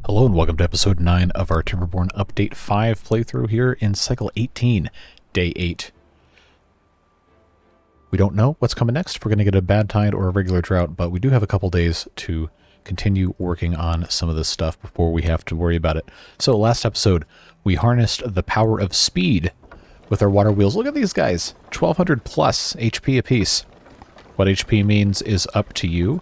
Hello and welcome to episode 9 of our Timberborn Update 5 playthrough here in cycle 18, day 8. We don't know what's coming next, if we're going to get a bad tide or a regular drought, but we do have a couple days to continue working on some of this stuff before we have to worry about it. So last episode, we harnessed the power of speed with our water wheels. Look at these guys, 1200 plus HP apiece. What HP means is up to you.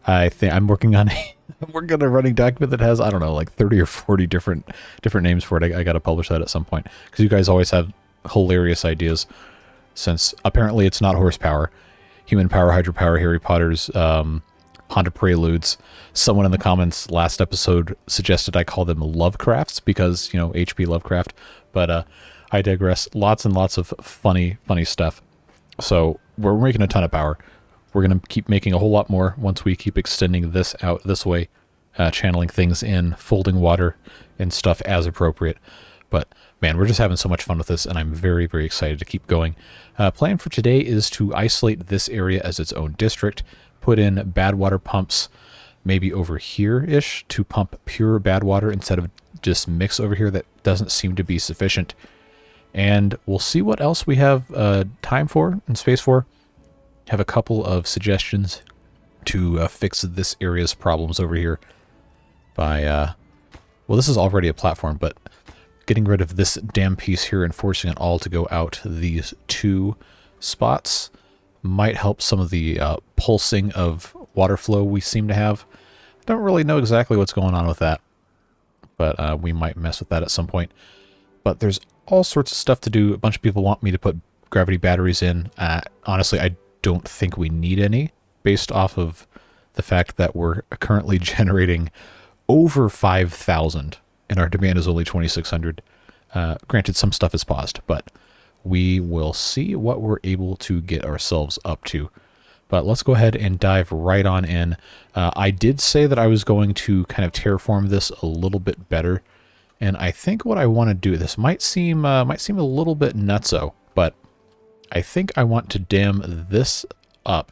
I think I'm working on a running document that has, I don't know, like 30 or 40 different names for it. I got to publish that at some point because you guys always have hilarious ideas. Since apparently it's not horsepower, human power, hydropower, Harry Potter's Honda Preludes. Someone in the comments last episode suggested I call them Lovecrafts because, you know, HP Lovecraft. But I digress. Lots and lots of funny stuff. So we're making a ton of power. We're going to keep making a whole lot more once we keep extending this out this way, channeling things in, folding water and stuff as appropriate. But man, we're just having so much fun with this, and I'm very, very excited to keep going. Plan for today is to isolate this area as its own district, put in Badwater pumps, maybe over here-ish, to pump pure Badwater instead of just mix over here. That doesn't seem to be sufficient. And we'll see what else we have time for and space for. Have a couple of suggestions to fix this area's problems over here by, well, this is already a platform, but getting rid of this damn piece here and forcing it all to go out these two spots might help some of the pulsing of water flow we seem to have. Don't really know exactly what's going on with that, but we might mess with that at some point. But there's all sorts of stuff to do. A bunch of people want me to put gravity batteries in. Honestly, I don't think we need any based off of the fact that we're currently generating over 5,000 and our demand is only 2,600. Granted, some stuff is paused, but we will see what we're able to get ourselves up to. But let's go ahead and dive right on in. I did say that I was going to kind of terraform this a little bit better, and I think what I want to do, this might seem a little bit nutso, but I think I want to dam this up,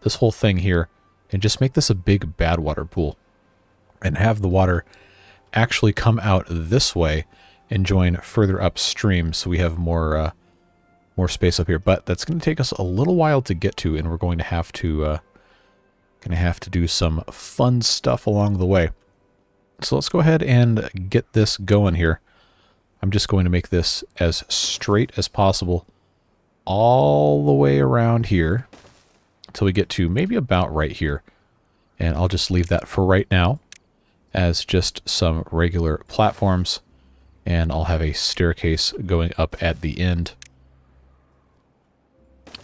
this whole thing here, and just make this a big Badwater pool and have the water actually come out this way and join further upstream so we have more space up here. But that's going to take us a little while to get to, and we're going to have to do some fun stuff along the way. So let's go ahead and get this going here. I'm just going to make this as straight as possible all the way around here until we get to maybe about right here. And I'll just leave that for right now as just some regular platforms, and I'll have a staircase going up at the end,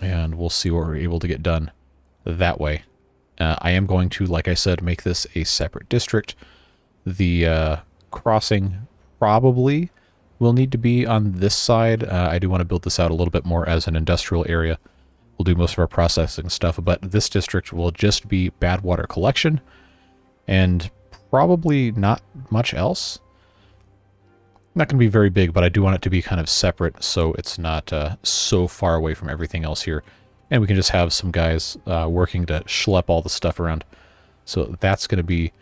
and we'll see what we're able to get done that way. I am going to, like I said, make this a separate district. The crossing probably will need to be on this side. I do want to build this out a little bit more as an industrial area. We'll do most of our processing stuff, but this district will just be Badwater collection and probably not much else. Not going to be very big, but I do want it to be kind of separate so it's not so far away from everything else here. And we can just have some guys working to schlep all the stuff around. So that's going to be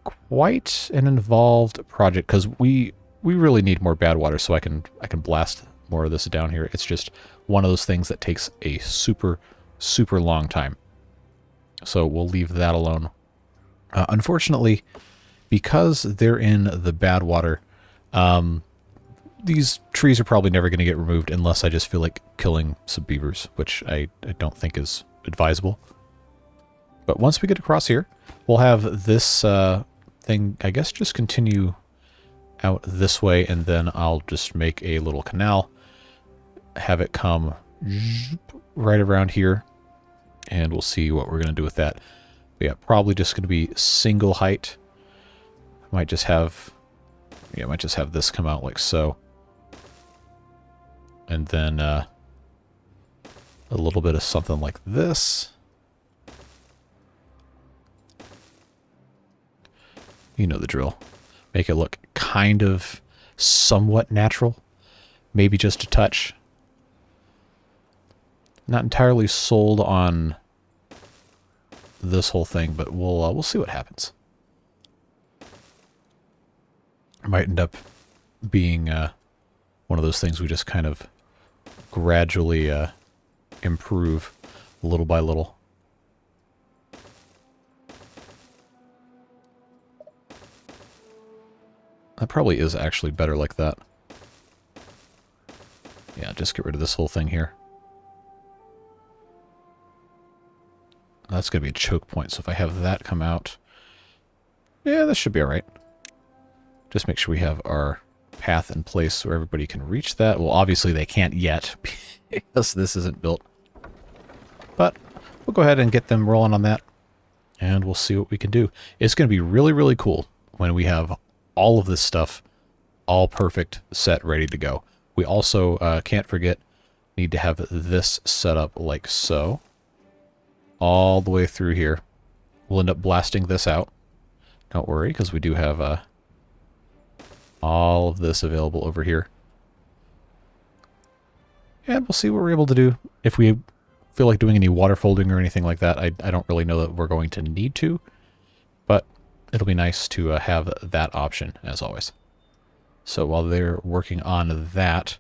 quite an involved project because we really need more Badwater so I can blast more of this down here. It's just one of those things that takes a super long time. So we'll leave that alone. Unfortunately, because they're in the Badwater, these trees are probably never going to get removed unless I just feel like killing some beavers, which I don't think is advisable. But once we get across here, we'll have this thing, I guess, just continue out this way, and then I'll just make a little canal, have it come right around here, and we'll see what we're going to do with that. But yeah, probably just going to be single height. Might just have this come out like so, and then a little bit of something like this. You know the drill. Make it look kind of somewhat natural, maybe just a touch. Not entirely sold on this whole thing, but we'll see what happens. might end up being one of those things we just kind of gradually improve little by little. That probably is actually better like that. Yeah, just get rid of this whole thing here. That's going to be a choke point, so if I have that come out, yeah, this should be alright. Just make sure we have our path in place where everybody can reach that. Well, obviously they can't yet, because this isn't built. But we'll go ahead and get them rolling on that, and we'll see what we can do. It's going to be really, really cool when we have all of this stuff all perfect, set, ready to go. We also, can't forget, need to have this set up like so. All the way through here. We'll end up blasting this out. Don't worry, because we do have all of this available over here. And we'll see what we're able to do. If we feel like doing any water folding or anything like that, I don't really know that we're going to need to. But it'll be nice to have that option, as always. So while they're working on that,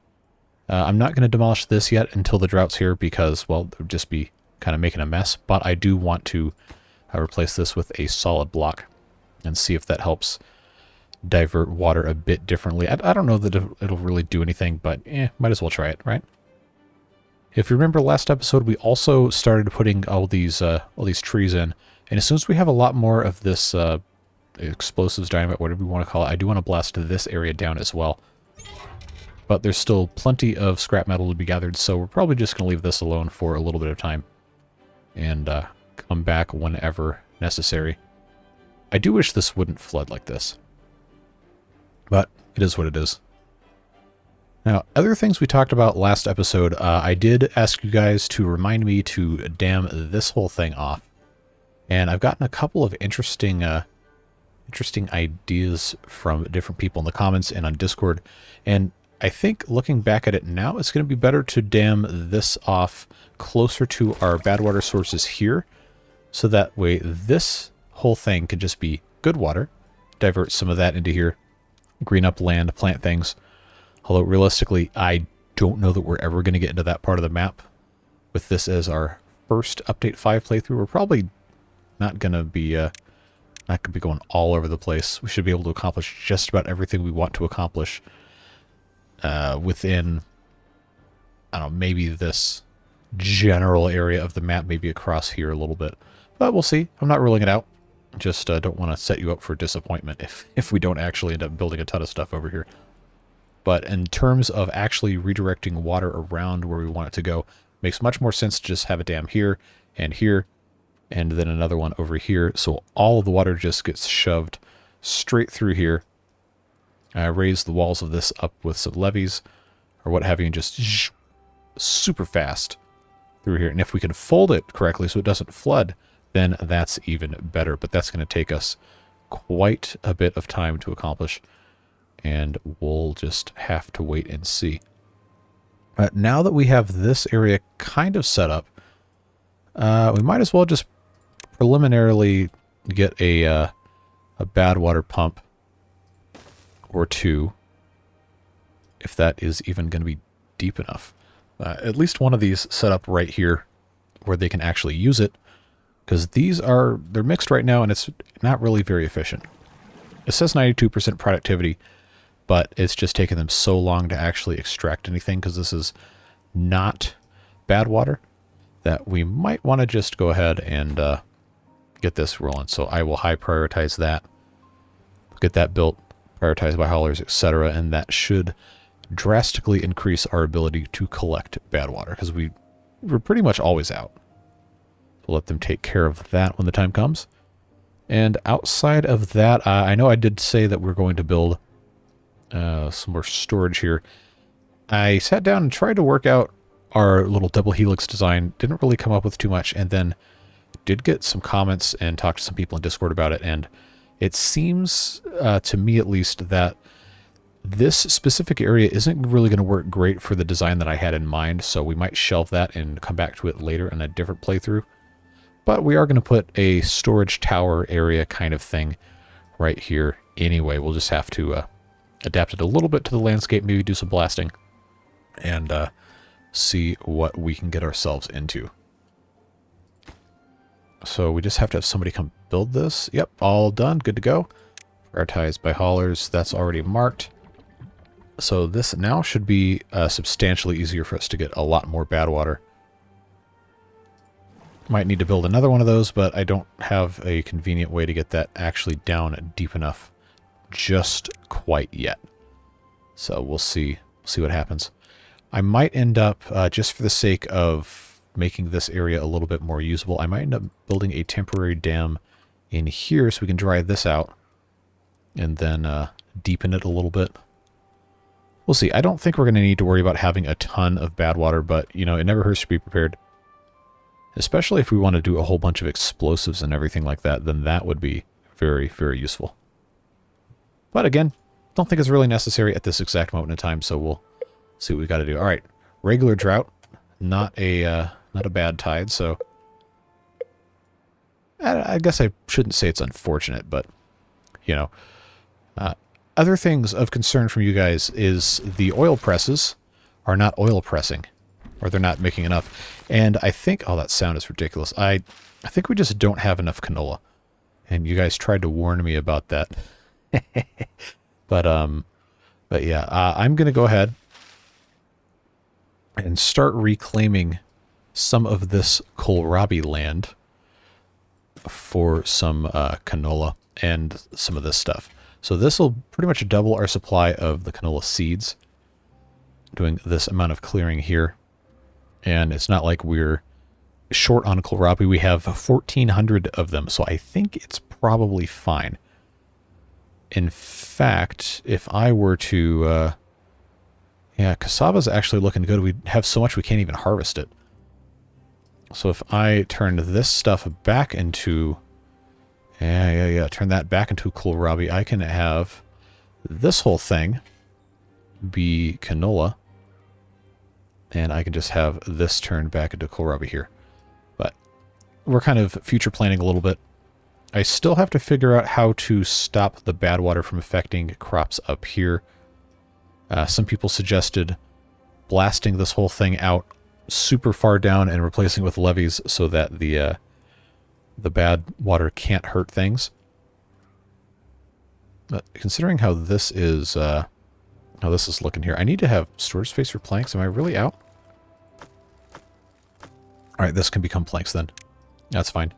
I'm not going to demolish this yet until the drought's here because, well, it would just be kind of making a mess. But I do want to replace this with a solid block and see if that helps divert water a bit differently. I don't know that it'll really do anything, but might as well try it, right? If you remember last episode, we also started putting all these trees in, and as soon as we have a lot more of this explosives, dynamite, whatever you want to call it, I do want to blast this area down as well. But there's still plenty of scrap metal to be gathered, so we're probably just going to leave this alone for a little bit of time and come back whenever necessary. I do wish this wouldn't flood like this, but it is what it is. Now, other things we talked about last episode, I did ask you guys to remind me to dam this whole thing off, and I've gotten a couple of interesting ideas from different people in the comments and on Discord, and I think looking back at it now, it's going to be better to dam this off closer to our Badwater sources here, so that way this whole thing could just be good water, divert some of that into here, green up land, plant things. Although realistically, I don't know that we're ever going to get into that part of the map. With this as our first Update 5 playthrough, we're probably not going to be going all over the place. We should be able to accomplish just about everything we want to accomplish within, I don't know, maybe this general area of the map, maybe across here a little bit. But we'll see. I'm not ruling it out. Just don't want to set you up for disappointment if we don't actually end up building a ton of stuff over here. But in terms of actually redirecting water around where we want it to go, makes much more sense to just have a dam here, and then another one over here. So all of the water just gets shoved straight through here. Raise the walls of this up with some levees or what have you, and just super fast through here. And if we can fold it correctly so it doesn't flood, then that's even better. But that's going to take us quite a bit of time to accomplish, and we'll just have to wait and see. Now that we have this area kind of set up, we might as well just preliminarily get a Badwater pump or two, if that is even going to be deep enough. At least one of these set up right here where they can actually use it, because they're mixed right now and it's not really very efficient. It says 92% productivity, but it's just taken them so long to actually extract anything, because this is not Badwater, that we might want to just go ahead and get this rolling. So I will high prioritize that, get that built, prioritized by haulers, etc., and that should drastically increase our ability to collect Badwater, because we're pretty much always out. We'll let them take care of that when the time comes. And outside of that, I know I did say that we're going to build some more storage here. I sat down and tried to work out our little double helix design. Didn't really come up with too much, and then did get some comments and talked to some people in Discord about it, and it seems, to me at least, that this specific area isn't really going to work great for the design that I had in mind, so we might shelve that and come back to it later in a different playthrough. But we are going to put a storage tower area kind of thing right here anyway. We'll just have to adapt it a little bit to the landscape, maybe do some blasting, and see what we can get ourselves into. So we just have to have somebody come build this. Yep, all done, good to go. Prioritized by haulers, that's already marked. So this now should be substantially easier for us to get a lot more Badwater. Might need to build another one of those, but I don't have a convenient way to get that actually down deep enough just quite yet. So we'll see what happens. I might end up, just for the sake of making this area a little bit more usable, I might end up building a temporary dam in here so we can dry this out and then deepen it a little bit. We'll see. I don't think we're going to need to worry about having a ton of Badwater, but, you know, it never hurts to be prepared. Especially if we want to do a whole bunch of explosives and everything like that, then that would be very, very useful. But again, don't think it's really necessary at this exact moment in time, so we'll see what we got to do. All right, regular drought, not a bad tide, so I guess I shouldn't say it's unfortunate, but, you know. Other things of concern from you guys is the oil presses are not oil pressing, or they're not making enough. And I think, oh, that sound is ridiculous. I think we just don't have enough canola. And you guys tried to warn me about that. But yeah, I'm going to go ahead and start reclaiming some of this kohlrabi land for some canola and some of this stuff. So this will pretty much double our supply of the canola seeds, doing this amount of clearing here. And it's not like we're short on kohlrabi. We have 1,400 of them, so I think it's probably fine. In fact, if I were to... yeah, cassava's actually looking good. We have so much we can't even harvest it. So if I turn this stuff back into... turn that back into kohlrabi, I can have this whole thing be canola. And I can just have this turned back into kohlrabi here. But we're kind of future planning a little bit. I still have to figure out how to stop the Badwater from affecting crops up here. Some people suggested blasting this whole thing out super far down and replacing it with levees so that the Badwater can't hurt things. But considering how this is looking here, I need to have storage space for planks. Am I really out? All right, this can become planks then. That's fine.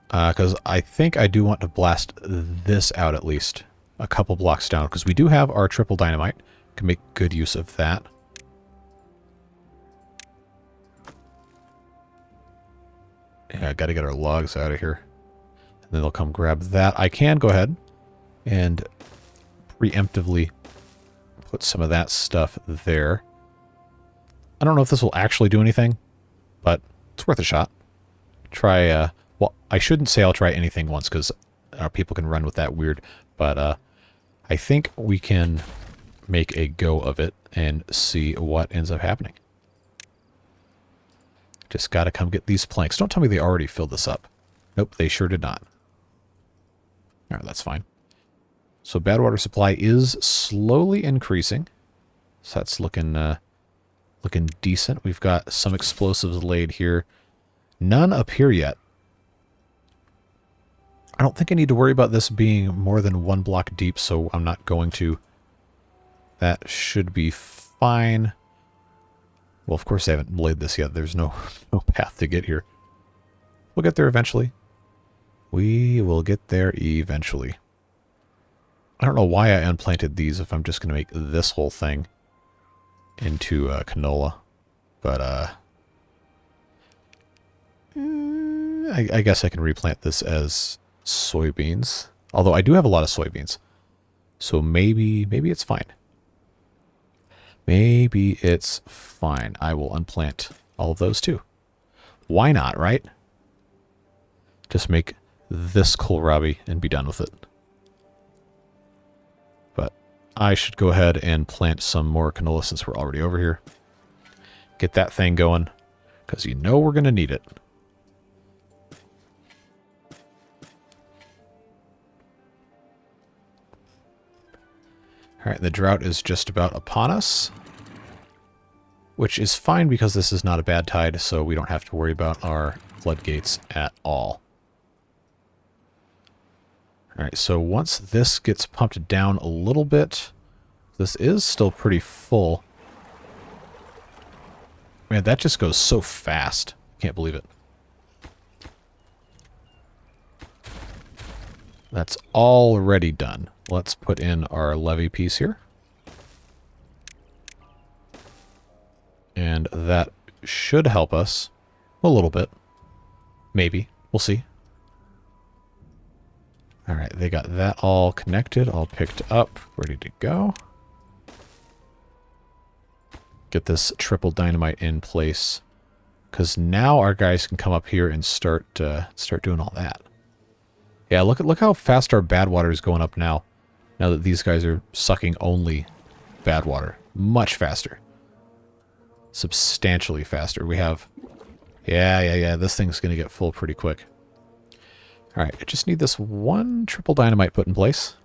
Because I think I do want to blast this out at least a couple blocks down, because we do have our triple dynamite. Can make good use of that. Yeah, got to get our logs out of here. And then they'll come grab that. I can go ahead and preemptively put some of that stuff there. I don't know if this will actually do anything, but it's worth a shot. Try, well, I shouldn't say I'll try anything once, because people can run with that weird, but I think we can make a go of it and see what ends up happening. Just gotta come get these planks. Don't tell me they already filled this up. Nope, they sure did not. Alright, that's fine. So Badwater supply is slowly increasing. So that's looking decent. We've got some explosives laid here. None up here yet. I don't think I need to worry about this being more than one block deep, so I'm not going to. That should be fine. Well, of course, I haven't laid this yet. There's no path to get here. We'll get there eventually. We will get there eventually. I don't know why I unplanted these if I'm just going to make this whole thing into canola. But I guess I can replant this as soybeans. Although I do have a lot of soybeans. So maybe it's fine. Maybe it's fine. I will unplant all of those too. Why not, right? Just make this kohlrabi and be done with it. But I should go ahead and plant some more canola since we're already over here. Get that thing going, because you know we're going to need it. All right, the drought is just about upon us, which is fine because this is not a bad tide, so we don't have to worry about our floodgates at all. All right, so once this gets pumped down a little bit, this is still pretty full. Man, that just goes so fast. Can't believe it. That's already done. Let's put in our levee piece here. And that should help us a little bit. Maybe. We'll see. Alright, they got that all connected, all picked up, ready to go. Get this triple dynamite in place. Because now our guys can come up here and start doing all that. Yeah, look how fast our Badwater is going up now. Now that these guys are sucking only Badwater. Much faster. Substantially faster. We have... Yeah. This thing's going to get full pretty quick. Alright, I just need this one triple dynamite put in place.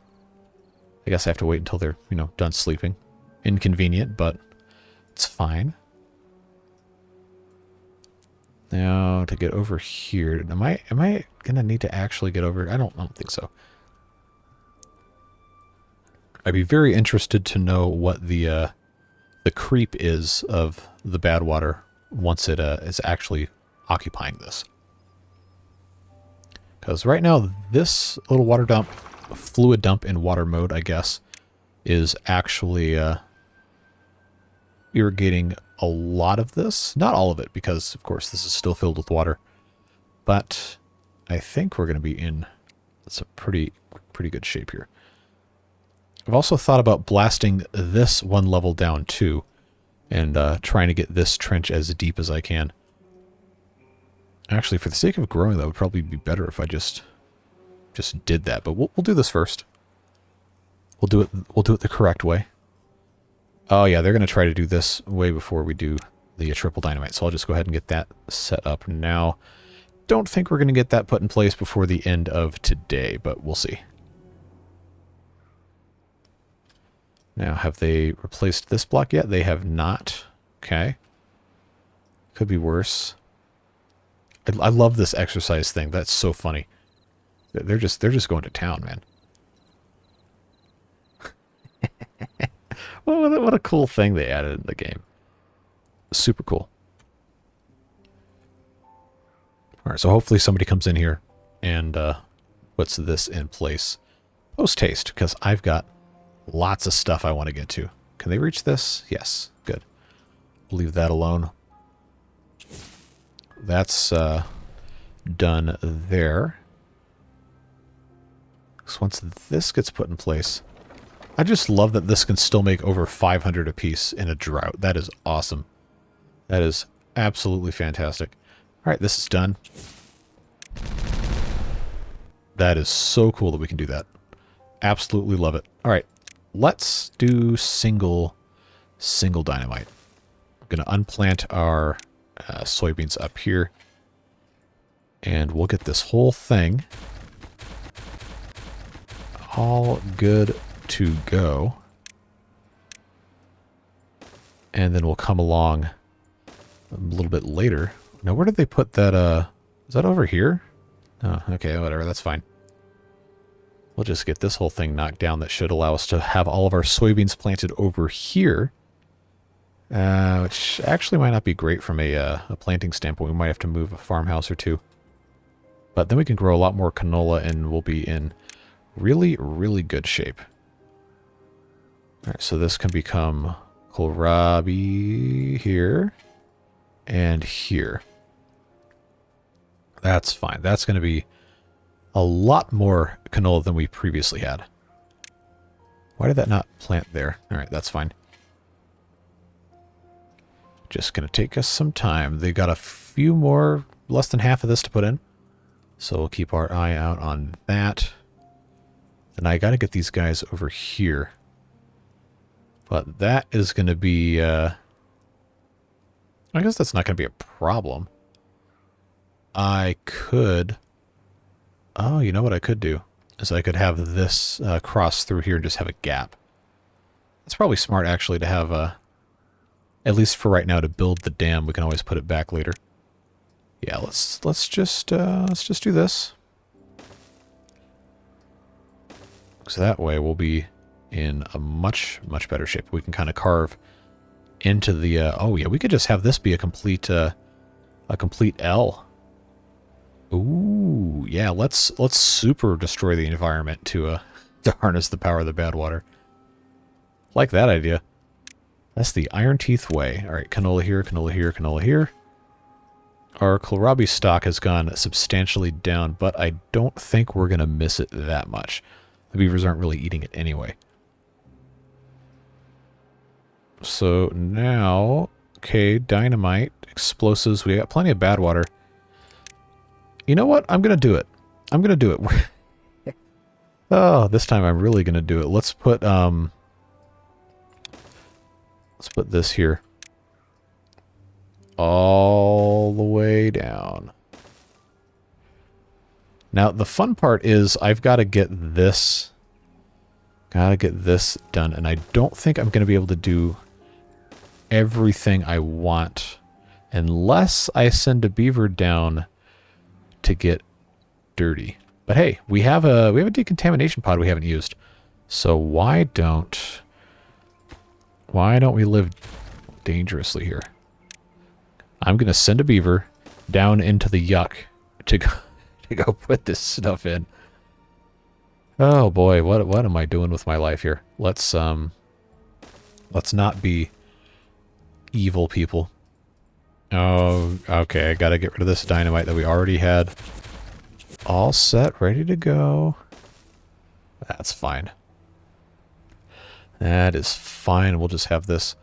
I guess I have to wait until they're, done sleeping. Inconvenient, but it's fine. Now, to get over here, am I gonna need to actually get over? I don't think so. I'd be very interested to know what the creep is of the Badwater once it is actually occupying this. Because right now, this little water dump, fluid dump in water mode, I guess, is actually irrigating a lot of this. Not all of it, because, of course, this is still filled with water. But I think we're going to be in some pretty good shape here. I've also thought about blasting this one level down, too, and trying to get this trench as deep as I can. Actually, for the sake of growing, that would probably be better if I just did that. But we'll do this first. We'll do it the correct way. Oh yeah, they're going to try to do this way before we do the triple dynamite. So I'll just go ahead and get that set up now. Don't think we're going to get that put in place before the end of today, but we'll see. Now, have they replaced this block yet? They have not. Okay. Could be worse. I love this exercise thing. That's so funny. They're just going to town, man. What a cool thing they added in the game. Super cool. Alright, so hopefully somebody comes in here and puts this in place post-haste, because I've got lots of stuff I want to get to. Can they reach this? Yes. Good. We'll leave that alone. That's done there. So once this gets put in place... I just love that this can still make over 500 apiece in a drought. That is awesome. That is absolutely fantastic. Alright, this is done. That is so cool that we can do that. Absolutely love it. Alright, let's do single dynamite. I'm going to unplant our soybeans up here. And we'll get this whole thing all good to go. And then we'll come along a little bit later. Now, where did they put that? Is that over here? Oh, okay, whatever, that's fine. We'll just get this whole thing knocked down. That should allow us to have all of our soybeans planted over here. Which actually might not be great from a planting standpoint. We might have to move a farmhouse or two. But then we can grow a lot more canola and we'll be in really good shape. Alright, so this can become kohlrabi here and here. That's fine. That's going to be a lot more canola than we previously had. Why did that not plant there? Alright, that's fine. Just going to take us some time. They got a few more, less than half of this to put in. So we'll keep our eye out on that. Then I got to get these guys over here. But that is going to be... I guess that's not going to be a problem. I could... Oh, you know what I could do? Is I could have this cross through here and just have a gap. It's probably smart actually to have at least for right now to build the dam. We can always put it back later. Yeah, let's just do this. So that way we'll be in a much better shape. We can kind of carve into the oh yeah, we could just have this be a complete L. Ooh, yeah, let's super destroy the environment to harness the power of the Badwater. Like that idea. That's the Iron Teeth way. All right, canola here, canola here, canola here. Our kohlrabi stock has gone substantially down, but I don't think we're going to miss it that much. The beavers aren't really eating it anyway. So now, okay, dynamite, explosives. We got plenty of Badwater. You know what? I'm going to do it. I'm going to do it. Oh, this time I'm really going to do it. Let's put this here. All the way down. Now, the fun part is I've got to get this done, and I don't think I'm going to be able to do everything I want unless I send a beaver down to get dirty. But hey, we have a decontamination pod we haven't used. So why don't we live dangerously here? I'm going to send a beaver down into the yuck to go put this stuff in. Oh boy, what am I doing with my life here? Let's not be evil people. Oh, okay, I got to get rid of this dynamite that we already had all set, ready to go. That's fine. That is fine. We'll just have this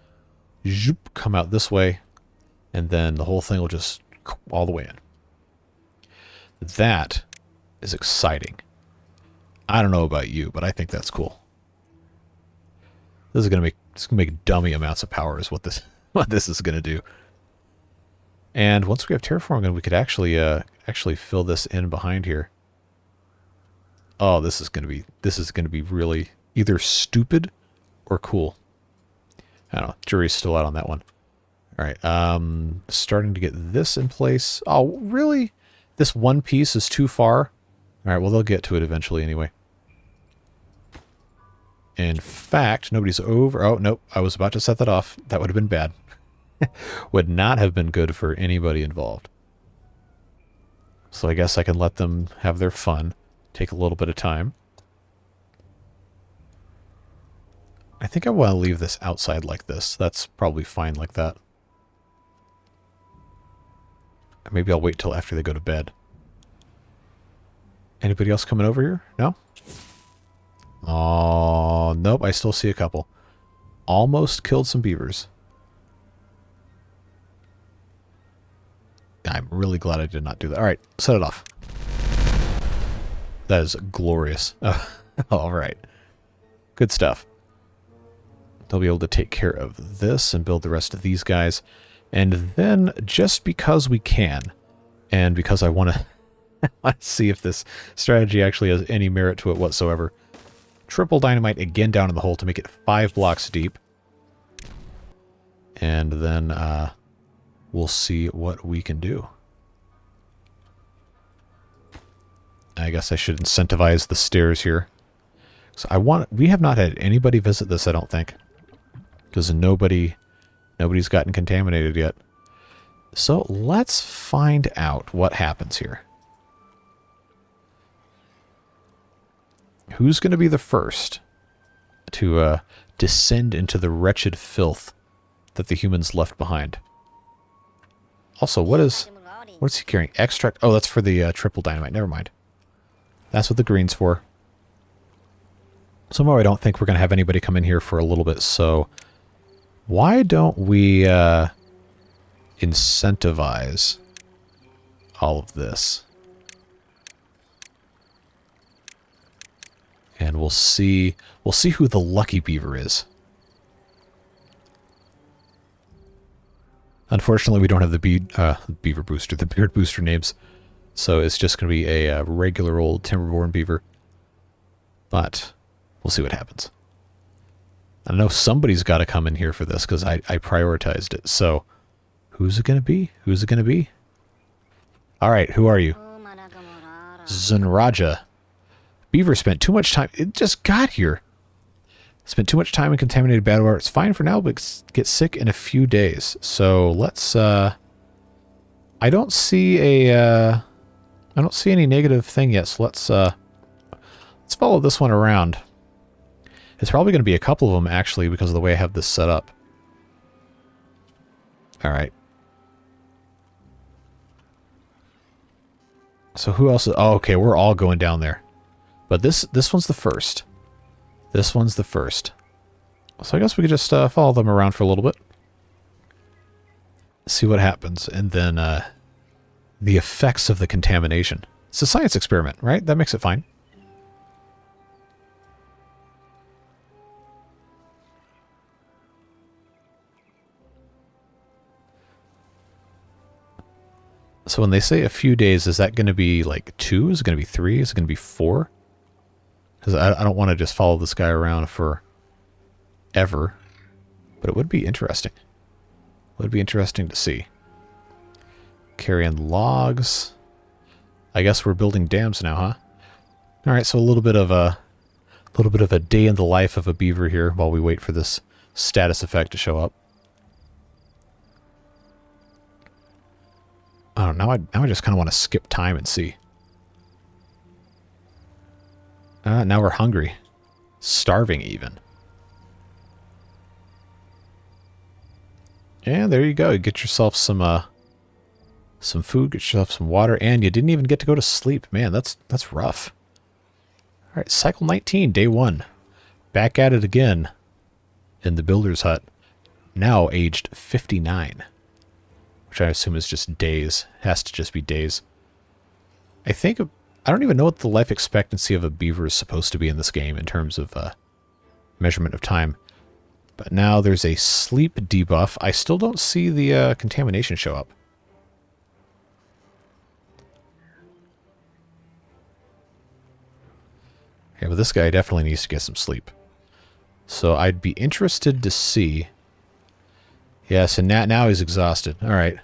zoop come out this way, and then the whole thing will just all the way in. That is exciting. I don't know about you, but I think that's cool. This is gonna make dummy amounts of power is what this is gonna do. And once we have terraforming, we could actually fill this in behind here. Oh, this is gonna be really either stupid or cool. I don't know. Jury's still out on that one. All right, starting to get this in place. Oh, really? This one piece is too far? All right, well, they'll get to it eventually anyway. In fact, nobody's over. Oh, nope, I was about to set that off. That would have been bad. Would not have been good for anybody involved. So I guess I can let them have their fun. Take a little bit of time. I think I want to leave this outside like this. That's probably fine like that. Maybe I'll wait till after they go to bed. Anybody else coming over here? No? Oh, nope, I still see a couple. Almost killed some beavers. I'm really glad I did not do that. All right, set it off. That is glorious. All right. Good stuff. They'll be able to take care of this and build the rest of these guys. And then, just because we can, and because I want to see if this strategy actually has any merit to it whatsoever, triple dynamite again down in the hole to make it 5 blocks deep. And then we'll see what we can do. I guess I should incentivize the stairs here. So we have not had anybody visit this, I don't think. Because nobody's gotten contaminated yet. So let's find out what happens here. Who's going to be the first to descend into the wretched filth that the humans left behind? Also, what's he carrying? Extract. Oh, that's for the triple dynamite. Never mind. That's what the green's for. Somehow I don't think we're going to have anybody come in here for a little bit, so why don't we incentivize all of this? And we'll see who the lucky beaver is. Unfortunately, we don't have the beaver booster, the beard booster names. So it's just going to be a regular old Timberborn beaver. But we'll see what happens. I know somebody's got to come in here for this because I prioritized it. So, who's it going to be? Who's it going to be? All right, who are you? Zunraja. Beaver spent too much time. It just got here. Spent too much time in contaminated Badwater. It's fine for now, but get sick in a few days. So let's. I don't see a. I don't see any negative thing yet. So let's follow this one around. It's probably going to be a couple of them actually because of the way I have this set up. All right. So who else is... Oh, okay, we're all going down there. But this one's the first. This one's the first. So I guess we could just follow them around for a little bit. See what happens. And then the effects of the contamination. It's a science experiment, right? That makes it fine. So when they say a few days, is that going to be like 2? Is it going to be 3? Is it going to be 4? Because I don't want to just follow this guy around for ever. But it would be interesting. It would be interesting to see. Carrying logs. I guess we're building dams now, huh? All right, so a little bit of a day in the life of a beaver here while we wait for this status effect to show up. Oh, now I just kind of want to skip time and see. Now we're hungry. Starving even. And there you go. Get yourself some food, get yourself some water, and you didn't even get to go to sleep. Man, that's rough. All right, cycle 19, day 1. Back at it again in the builder's hut. Now aged 59. Which I assume is just days. Has to just be days. I don't even know what the life expectancy of a beaver is supposed to be in this game in terms of measurement of time. But now there's a sleep debuff. I still don't see the contamination show up. Yeah, but this guy definitely needs to get some sleep. So I'd be interested to see... Yes, and now he's exhausted. All right.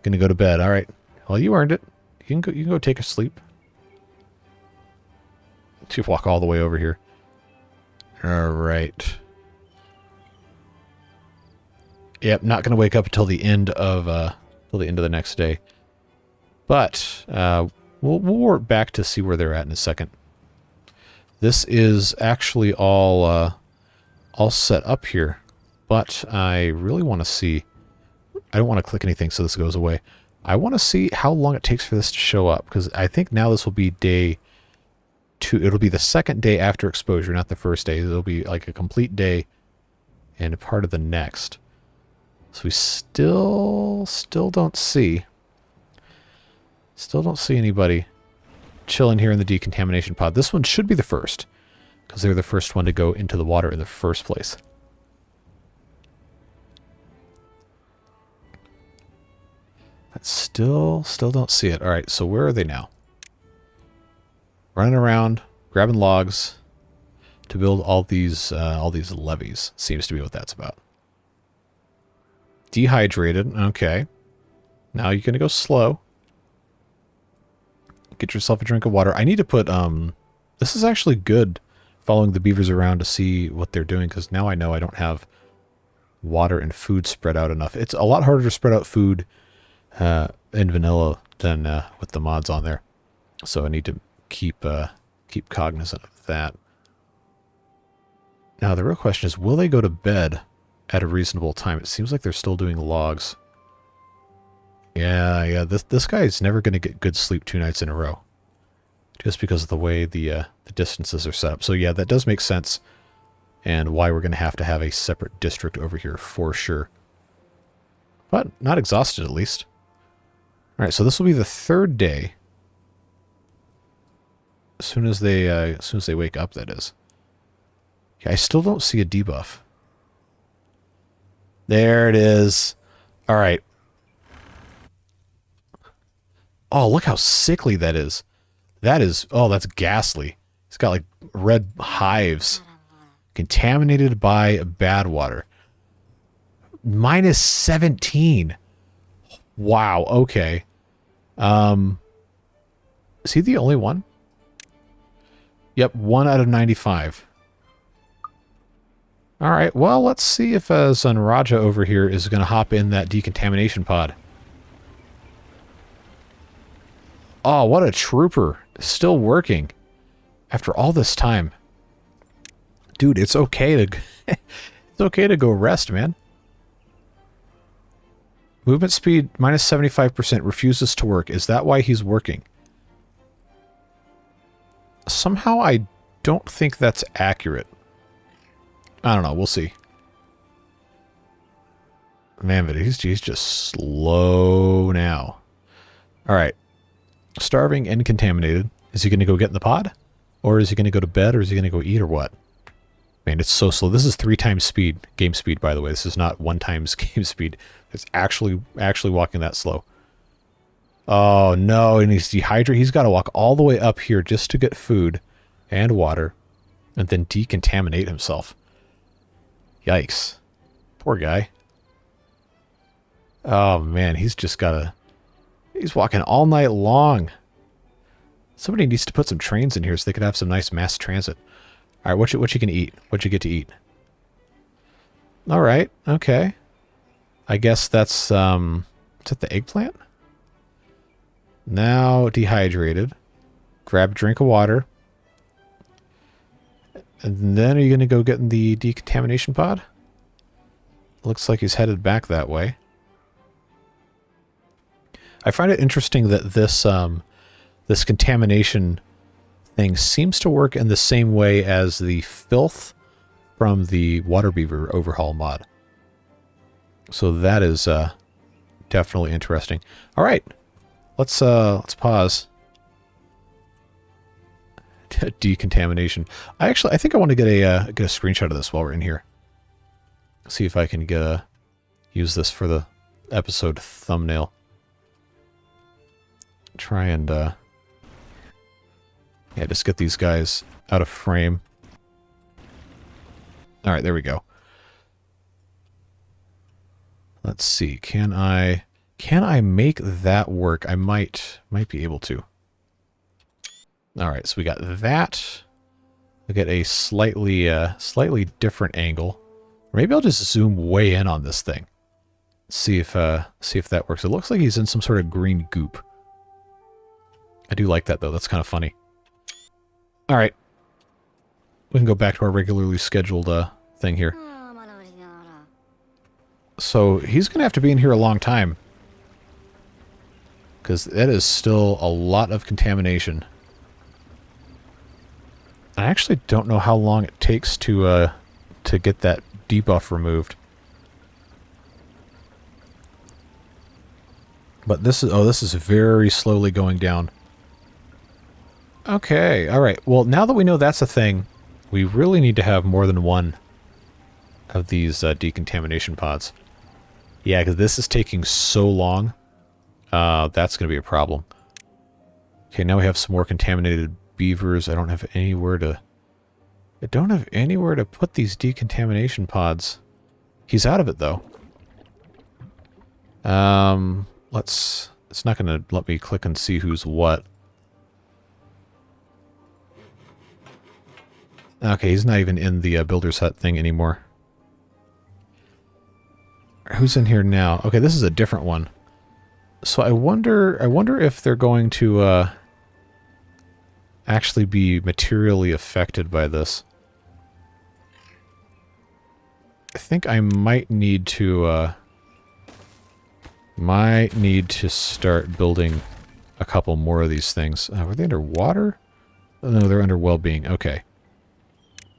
Gonna go to bed. All right. Well, you earned it. You can go take a sleep. You walk all the way over here. All right. Yep, not gonna wake up until the end of the next day. But we'll work back to see where they're at in a second. This is actually all set up here. But I really want to see... I don't want to click anything so this goes away. I want to see how long it takes for this to show up. Because I think now this will be day 2. It'll be the second day after exposure, not the first day. It'll be like a complete day and a part of the next. So we still don't see... Still don't see anybody chilling here in the decontamination pod. This one should be the first. Because they're the first one to go into the water in the first place. Still don't see it. All right, so where are they now? Running around, grabbing logs to build all these levees. Seems to be what that's about. Dehydrated. Okay. Now you're gonna go slow. Get yourself a drink of water. I need to put this is actually good following the beavers around to see what they're doing because now I know I don't have water and food spread out enough. It's a lot harder to spread out food in vanilla than with the mods on there. So I need to keep cognizant of that. Now the real question is, will they go to bed at a reasonable time? It seems like they're still doing logs. Yeah, this guy is never going to get good sleep 2 nights in a row. Just because of the way the distances are set up. So yeah, that does make sense. And why we're going to have a separate district over here for sure. But not exhausted at least. All right, so this will be the 3rd day. As soon as they wake up, that is. Yeah, I still don't see a debuff. There it is. All right. Oh, look how sickly that is. That is, oh, that's ghastly. It's got like red hives Contaminated by Badwater. Minus 17. Wow, okay. Is he the only one? Yep, 1 out of 95. Alright, well, let's see if Zanraja over here is going to hop in that decontamination pod. Oh, what a trooper. Still working. After all this time. Dude, it's okay to... it's okay to go rest, man. Movement speed minus 75% refuses to work. Is that why he's working? Somehow I don't think that's accurate. I don't know. We'll see. Man, but he's just slow now. All right. Starving and contaminated. Is he going to go get in the pod? Or is he going to go to bed? Or is he going to go eat or what? Man, it's so slow. This is 3 times speed. Game speed, by the way. This is not 1 times game speed. It's actually walking that slow. Oh, no. And he's dehydrated. He's got to walk all the way up here just to get food and water. And then decontaminate himself. Yikes. Poor guy. Oh, man. He's just got to... He's walking all night long. Somebody needs to put some trains in here so they could have some nice mass transit. All right, what you gonna eat? What you get to eat? All right, okay. I guess that's is that the eggplant? Now dehydrated. Grab a drink of water. And then are you gonna go get in the decontamination pod? Looks like he's headed back that way. I find it interesting that this this contamination thing seems to work in the same way as the filth from the Water Beaver overhaul mod. So that is definitely interesting. All right, let's pause. Decontamination. I think I want to get a screenshot of this while we're in here. See if I can use this for the episode thumbnail. Try and yeah, just get these guys out of frame. All right, there we go. Let's see. Can I make that work? I might be able to. All right, so we got that. We get a slightly different angle. Or maybe I'll just zoom way in on this thing. See if that works. It looks like he's in some sort of green goop. I do like that though. That's kind of funny. All right. We can go back to our regularly scheduled thing here. So he's going to have to be in here a long time. Because that is still a lot of contamination. I actually don't know how long it takes to get that debuff removed. But this is very slowly going down. Okay, alright. Well, now that we know that's a thing, we really need to have more than one of these decontamination pods. Yeah, because this is taking so long. That's going to be a problem. Okay, now we have some more contaminated beavers. I don't have anywhere to put these decontamination pods. He's out of it, though. It's not going to let me click and see who's what. Okay, he's not even in the builder's hut thing anymore. Who's in here now? Okay, this is a different one. So I wonder if they're going to actually be materially affected by this. I think I might need to start building a couple more of these things. Were they underwater? Oh, no, they're under well-being. Okay.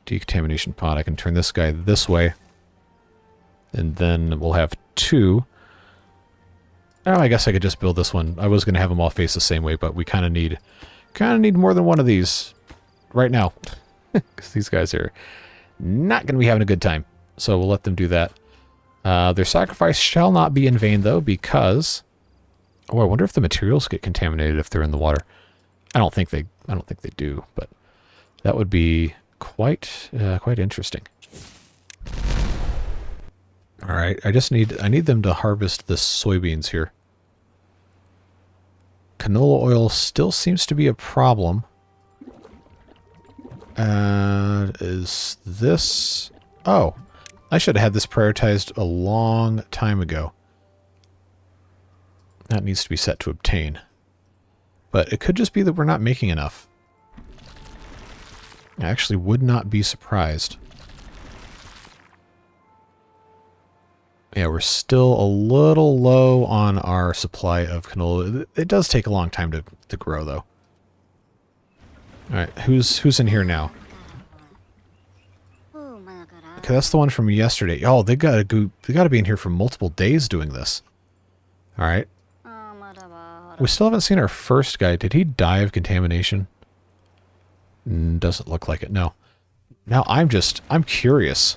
Decontamination pod. I can turn this guy this way. And then we'll have 2. Oh, I guess I could just build this one. I was going to have them all face the same way, but we kind of need more than one of these right now. Because these guys are not going to be having a good time. So we'll let them do that. Their sacrifice shall not be in vain, though, because... Oh, I wonder if the materials get contaminated if they're in the water. I don't think they do, but that would be quite interesting. All right, I need them to harvest the soybeans here. Canola oil still seems to be a problem. Is this... Oh, I should have had this prioritized a long time ago. That needs to be set to obtain. But it could just be that we're not making enough. I actually would not be surprised. Yeah, we're still a little low on our supply of canola. It does take a long time to grow, though. Alright, who's in here now? Okay, that's the one from yesterday. Oh, they gotta be in here for multiple days doing this. Alright. We still haven't seen our first guy. Did he die of contamination? Doesn't look like it, no. Now I'm curious.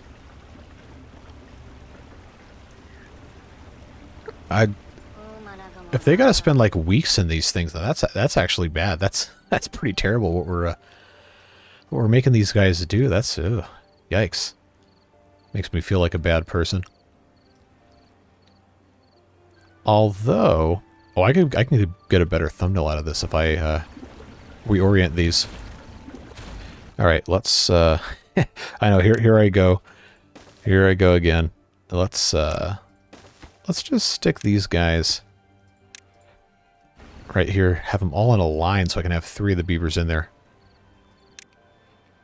If they gotta spend like weeks in these things, that's actually bad. That's pretty terrible what we're making these guys do. That's yikes. Makes me feel like a bad person. Although, oh, I can get a better thumbnail out of this if I reorient these. All right, let's. I know here I go. Here I go again. Let's just stick these guys right here. Have them all in a line so I can have 3 of the beavers in there.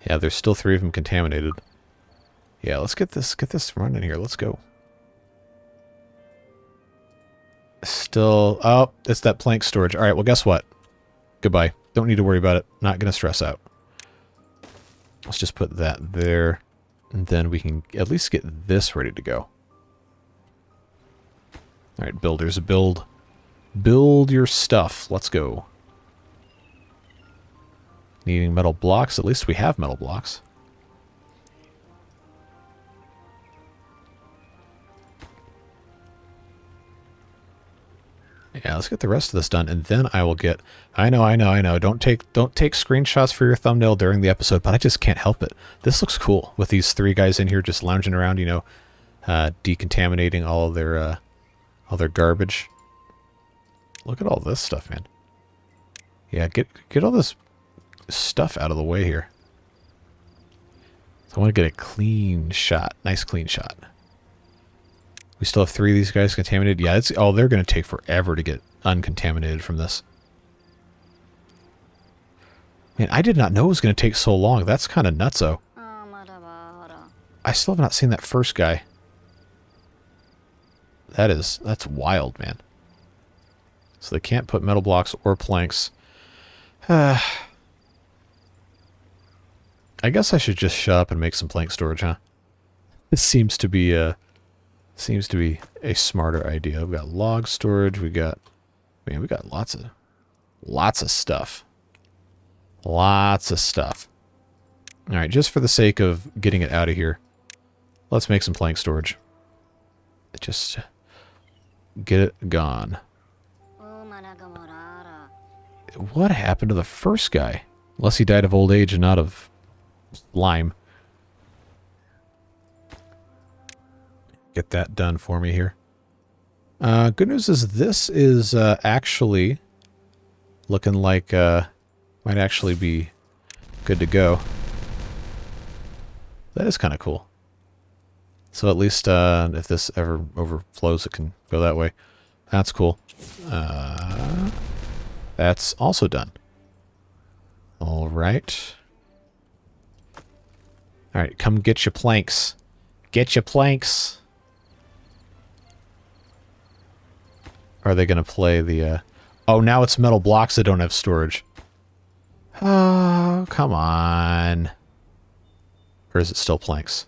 Yeah, there's still 3 of them contaminated. Yeah, let's get this running here. Let's go. Still, oh, it's that plank storage. All right, well, guess what? Goodbye. Don't need to worry about it. Not going to stress out. Let's just put that there, and then we can at least get this ready to go. All right, builders, build your stuff. Let's go. Needing metal blocks. At least we have metal blocks. Yeah, let's get the rest of this done, and then I will get... I know. Don't take screenshots for your thumbnail during the episode, but I just can't help it. This looks cool, with these 3 guys in here just lounging around, you know, decontaminating all their garbage. Look at all this stuff, man. Yeah, get all this stuff out of the way here. So I want to get a clean shot. Nice clean shot. We still have 3 of these guys contaminated. Yeah, they're going to take forever to get uncontaminated from this. Man, I did not know it was going to take so long. That's kind of nutso. I still have not seen that first guy. That's wild, man. So they can't put metal blocks or planks. I guess I should just shut up and make some plank storage, huh? This seems to be a smarter idea. We've got log storage. We got lots of stuff. Lots of stuff. All right, just for the sake of getting it out of here, let's make some plank storage. Just get it gone. What happened to the first guy? Unless he died of old age and not of lime. Get that done for me here. Good news is this is actually looking like might actually be good to go. That is kind of cool. So at least if this ever overflows, it can go that way. That's cool. That's also done. All right. All right, come get your planks. Get your planks. Are they going to play the... Oh, now it's metal blocks that don't have storage. Oh, come on. Or is it still planks?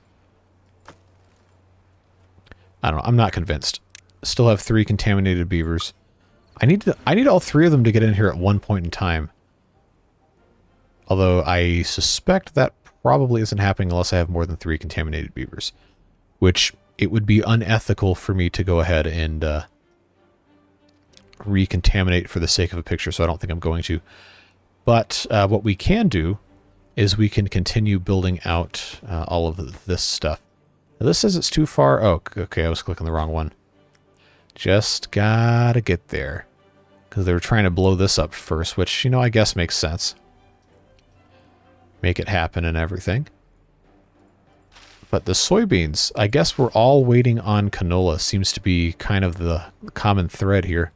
I don't know. I'm not convinced. Still have 3 contaminated beavers. I need all 3 of them to get in here at one point in time. Although I suspect that probably isn't happening unless I have more than 3 contaminated beavers. Which it would be unethical for me to go ahead and recontaminate for the sake of a picture, so I don't think I'm going to. But what we can do is we can continue building out all of this stuff. Now, this says it's too far. Oh, okay, I was clicking the wrong one. Just gotta get there. Because they were trying to blow this up first, which, you know, I guess makes sense. Make it happen and everything. But the soybeans, I guess we're all waiting on canola. Seems to be kind of the common thread here.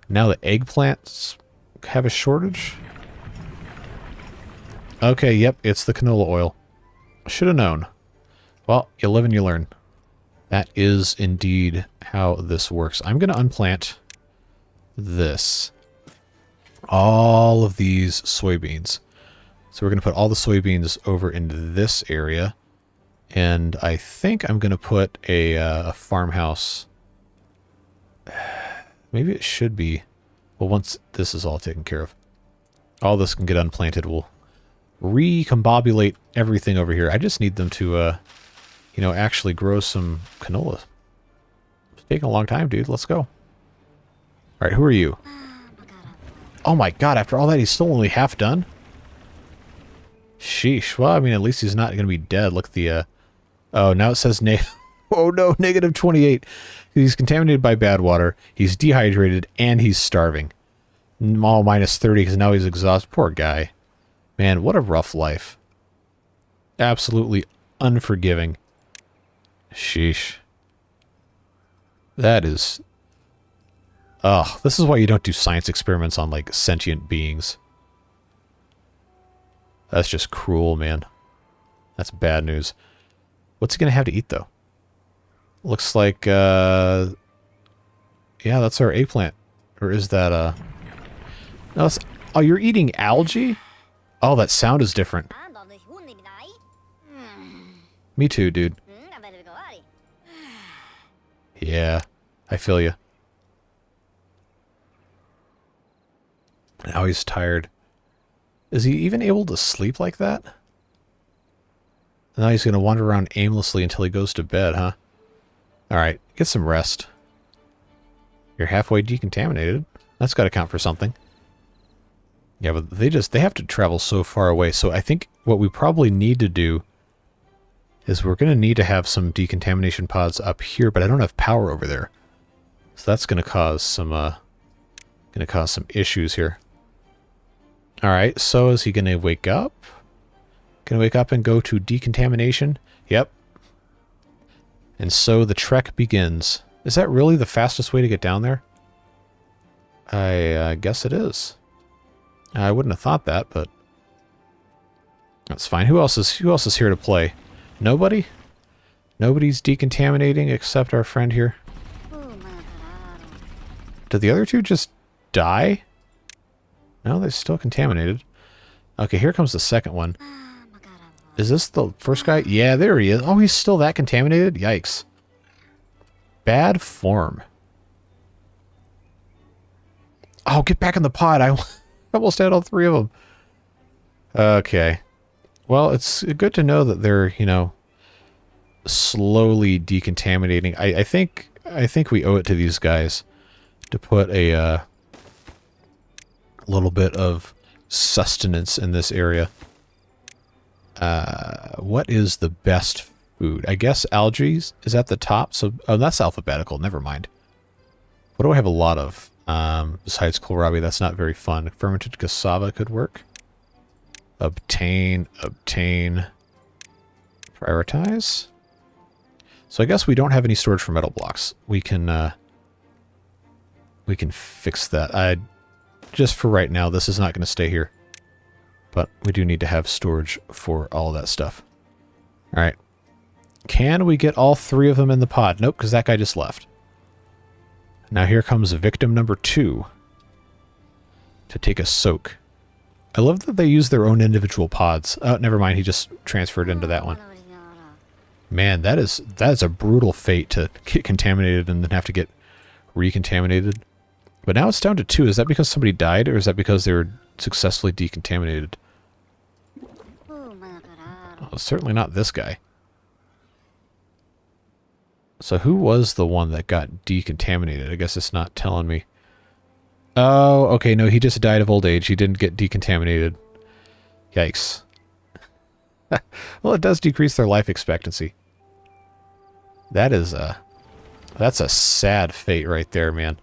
Now the eggplants have a shortage. Okay, yep, it's the canola oil. Should have known. Well, you live and you learn. That is indeed how this works. I'm going to unplant this. All of these soybeans. So we're going to put all the soybeans over into this area. And I think I'm going to put a farmhouse. Maybe it should be. Well, once this is all taken care of. All this can get unplanted. We'll recombobulate everything over here. I just need them to, you know, actually grow some canola. It's taking a long time, dude. Let's go. All right, who are you? Oh my god, after all that, he's still only half done? Sheesh. Well, I mean, at least he's not going to be dead. Look at the, oh, now it says oh no, negative 28. He's contaminated by Badwater. He's dehydrated, and he's starving. All minus 30, because now he's exhausted. Poor guy. Man, what a rough life. Absolutely unforgiving. Sheesh. That is... Ugh, this is why you don't do science experiments on, like, sentient beings. That's just cruel, man. That's bad news. What's he gonna have to eat, though? Looks like, yeah, that's our eggplant. Or is that, No, it's... Oh, you're eating algae? Oh, that sound is different. Me too, dude. Yeah, I feel you. Now he's tired. Is he even able to sleep like that? Now he's going to wander around aimlessly until he goes to bed, huh? Alright, get some rest. You're halfway decontaminated. That's got to count for something. Yeah, but they have to travel so far away. So I think what we probably need to do is we're going to need to have some decontamination pods up here, but I don't have power over there. So that's going to cause some issues here. All right, so is he going to wake up? Going to wake up and go to decontamination? Yep. And so the trek begins. Is that really the fastest way to get down there? I guess it is. I wouldn't have thought that, but that's fine. Who else is here to play? Nobody? Nobody's decontaminating except our friend here. Did the other two just die? No, they're still contaminated. Okay, here comes the second one. Is this the first guy? Yeah, there he is. Oh, he's still that contaminated? Yikes. Bad form. Oh, get back in the pod. I almost had all three of them. Okay. Well, it's good to know that they're, you know, slowly decontaminating. I think we owe it to these guys to put a little bit of sustenance in this area. What is the best food? I guess algae is at the top. So, oh, that's alphabetical. Never mind. What do I have a lot of? Besides kohlrabi, that's not very fun. Fermented cassava could work. Obtain. Prioritize. So I guess we don't have any storage for metal blocks. We can fix that. Just for right now, this is not going to stay here. But we do need to have storage for all of that stuff. Alright. Can we get all three of them in the pod? Nope, because that guy just left. Now here comes victim number 2 to take a soak. I love that they use their own individual pods. Oh, never mind, he just transferred into that one. Man, that is a brutal fate to get contaminated and then have to get recontaminated. But now it's down to 2. Is that because somebody died, or is that because they were successfully decontaminated? Well, certainly not this guy. So who was the one that got decontaminated? I guess it's not telling me. Oh, okay, no, he just died of old age. He didn't get decontaminated. Yikes. Well, it does decrease their life expectancy. That is that's a sad fate right there, man.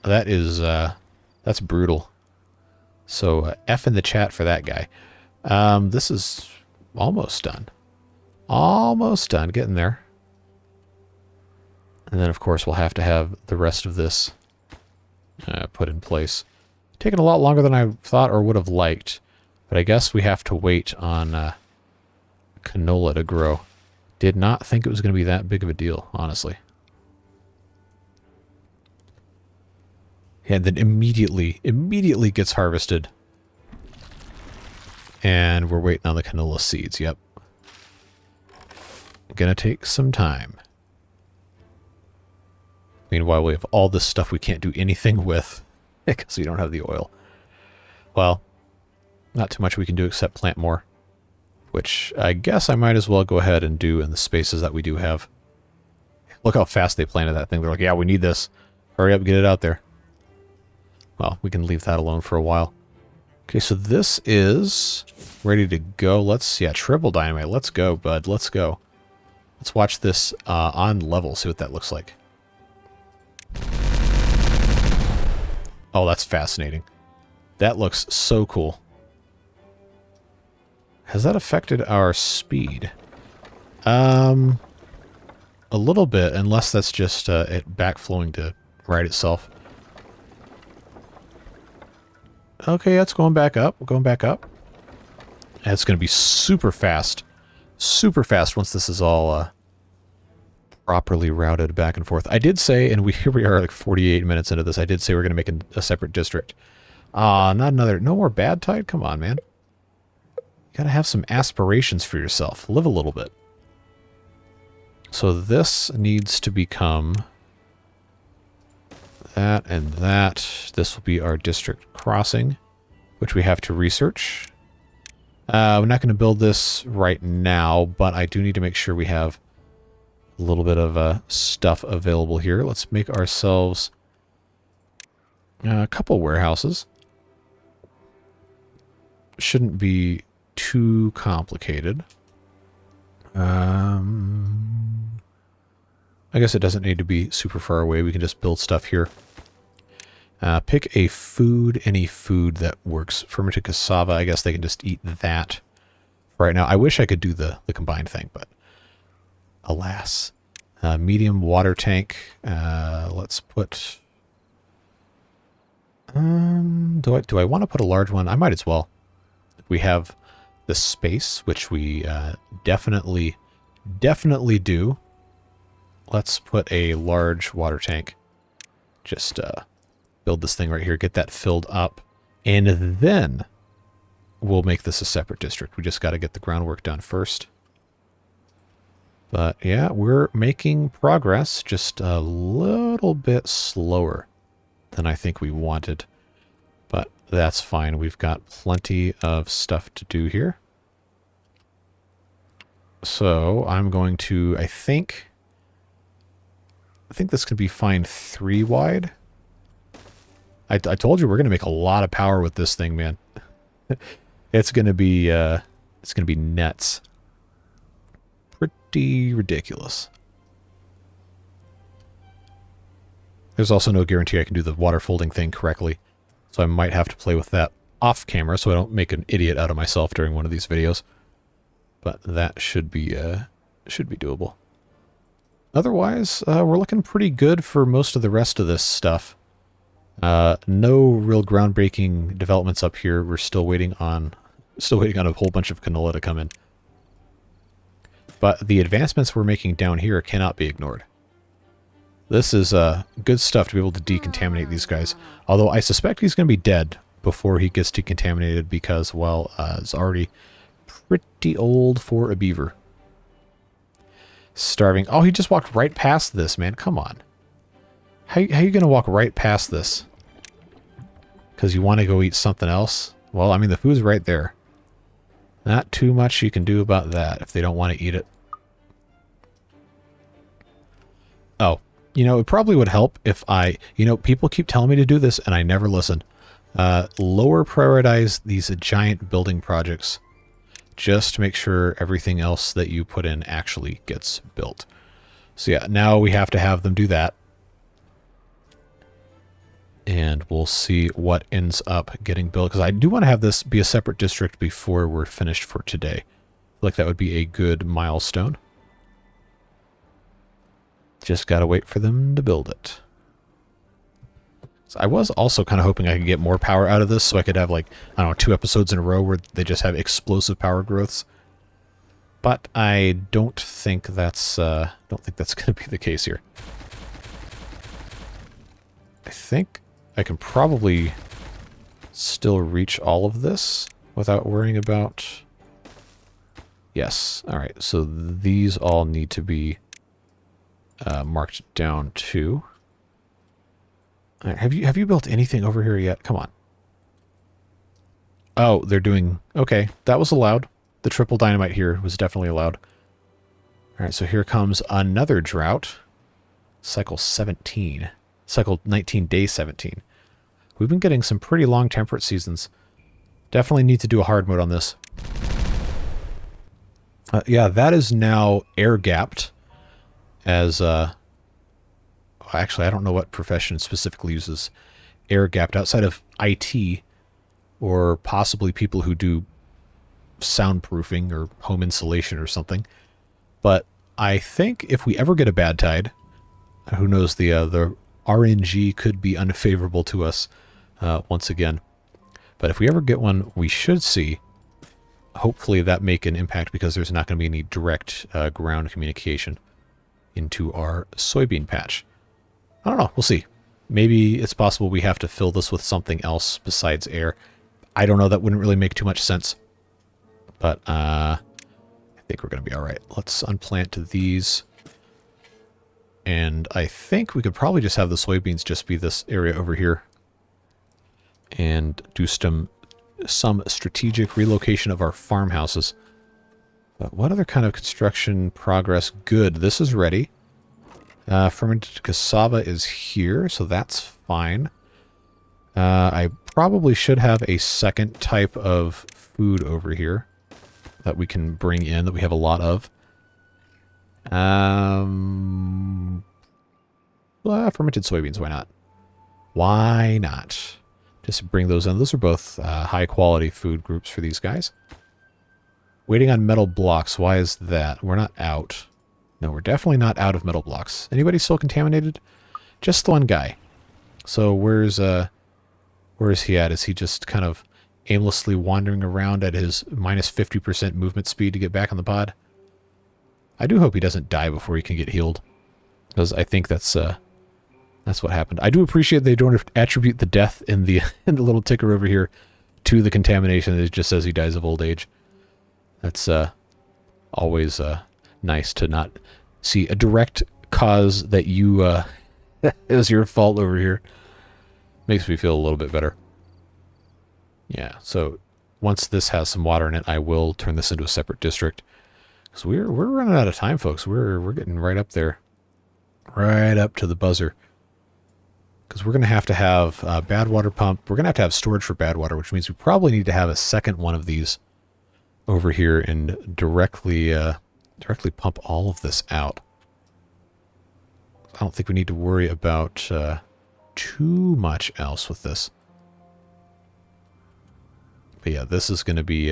That is that's brutal. So F in the chat for that guy. This is almost done. Almost done, getting there. And then of course we'll have to have the rest of this put in place. Taking a lot longer than I thought or would have liked, but I guess we have to wait on canola to grow. Did not think it was going to be that big of a deal, honestly. And then immediately gets harvested. And we're waiting on the canola seeds, yep. Gonna take some time. Meanwhile, we have all this stuff we can't do anything with because we don't have the oil. Well, not too much we can do except plant more, which I guess I might as well go ahead and do in the spaces that we do have. Look how fast they planted that thing. They're like, yeah, we need this. Hurry up, get it out there. Well, we can leave that alone for a while. Okay, so this is ready to go. Let's, yeah, triple dynamite. Let's go, bud. Let's go. Let's watch this on level, see what that looks like. Oh, that's fascinating. That looks so cool. Has that affected our speed? A little bit, unless that's just it backflowing to right itself. Okay, that's going back up. We're going back up. And it's going to be super fast. Super fast once this is all properly routed back and forth. I did say, and here we are like 48 minutes into this, I did say we're going to make a separate district. Not another, no more bad tide? Come on, man. You got to have some aspirations for yourself. Live a little bit. So this needs to become that and that. This will be our district crossing, which we have to research. We're not going to build this right now, but I do need to make sure we have a little bit of stuff available here. Let's make ourselves a couple warehouses. Shouldn't be too complicated. I guess it doesn't need to be super far away. We can just build stuff here. Pick a food, any food that works. Fermented cassava, I guess they can just eat that right now. I wish I could do the combined thing, but alas. Medium water tank. Let's put... do I want to put a large one? I might as well. If we have the space, which we definitely do. Let's put a large water tank. Just build this thing right here, get that filled up, and then we'll make this a separate district. We just got to get the groundwork done first. But yeah, we're making progress, just a little bit slower than I think we wanted. But that's fine. We've got plenty of stuff to do here. So I'm going to, I think this could be fine 3 wide. I told you we're going to make a lot of power with this thing, man. It's going to be nets. Pretty ridiculous. There's also no guarantee I can do the water folding thing correctly, so I might have to play with that off camera so I don't make an idiot out of myself during one of these videos. But that should be doable. Otherwise, we're looking pretty good for most of the rest of this stuff. No real groundbreaking developments up here. We're still waiting on a whole bunch of canola to come in. But the advancements we're making down here cannot be ignored. This is good stuff to be able to decontaminate these guys. Although I suspect he's going to be dead before he gets decontaminated because, well, it's already pretty old for a beaver. Starving. Oh, he just walked right past this, man. Come on. How you going to walk right past this? Because you want to go eat something else? Well, I mean, the food's right there. Not too much you can do about that if they don't want to eat it. Oh, you know, it probably would help if I... You know, people keep telling me to do this, and I never listen. Lower prioritize these giant building projects. just to make sure everything else that you put in actually gets built. So yeah, now we have to have them do that. And we'll see what ends up getting built, because I do want to have this be a separate district before we're finished for today. I feel like that would be a good milestone. Just gotta wait for them to build it. So I was also kind of hoping I could get more power out of this, so I could have, like, I don't know, 2 episodes in a row where they just have explosive power growths. But I don't think that's going to be the case here. I think I can probably still reach all of this without worrying about... Yes. All right. So these all need to be marked down too. All right, have you built anything over here yet? Come on. Oh, they're doing... Okay, that was allowed. The triple dynamite here was definitely allowed. All right, so here comes another drought. Cycle 17. Cycle 19, day 17. We've been getting some pretty long temperate seasons. Definitely need to do a hard mode on this. Yeah, that is now air-gapped as... Actually, I don't know what profession specifically uses air-gapped outside of IT or possibly people who do soundproofing or home insulation or something. But I think if we ever get a bad tide, who knows, the RNG could be unfavorable to us once again. But if we ever get one, we should see, hopefully, that make an impact, because there's not going to be any direct ground communication into our soybean patch. I don't know. We'll see. Maybe it's possible we have to fill this with something else besides air. I don't know. That wouldn't really make too much sense. But I think we're going to be all right. Let's unplant these. And I think we could probably just have the soybeans just be this area over here. And do some strategic relocation of our farmhouses. But what other kind of construction progress? Good. This is ready. Fermented cassava is here, so that's fine. I probably should have a second type of food over here that we can bring in, that we have a lot of. Fermented soybeans, why not? Why not? Just bring those in. Those are both high-quality food groups for these guys. Waiting on metal blocks. Why is that? We're not out. No, we're definitely not out of metal blocks. Anybody still contaminated? Just the one guy. So where is he at? Is he just kind of aimlessly wandering around at his minus 50% movement speed to get back on the pod? I do hope he doesn't die before he can get healed, because I think that's what happened. I do appreciate they don't attribute the death in the little ticker over here to the contamination. It just says he dies of old age. That's always nice to not see a direct cause that you it was your fault over here. Makes me feel a little bit better. Yeah, so once this has some water in it, I will turn this into a separate district. Because we're running out of time, folks. We're getting right up there. Right up to the buzzer. Because we're going to have a Badwater pump. We're going to have storage for Badwater, which means we probably need to have a second one of these over here and directly pump all of this out. I don't think we need to worry about too much else with this. But yeah, this is going to be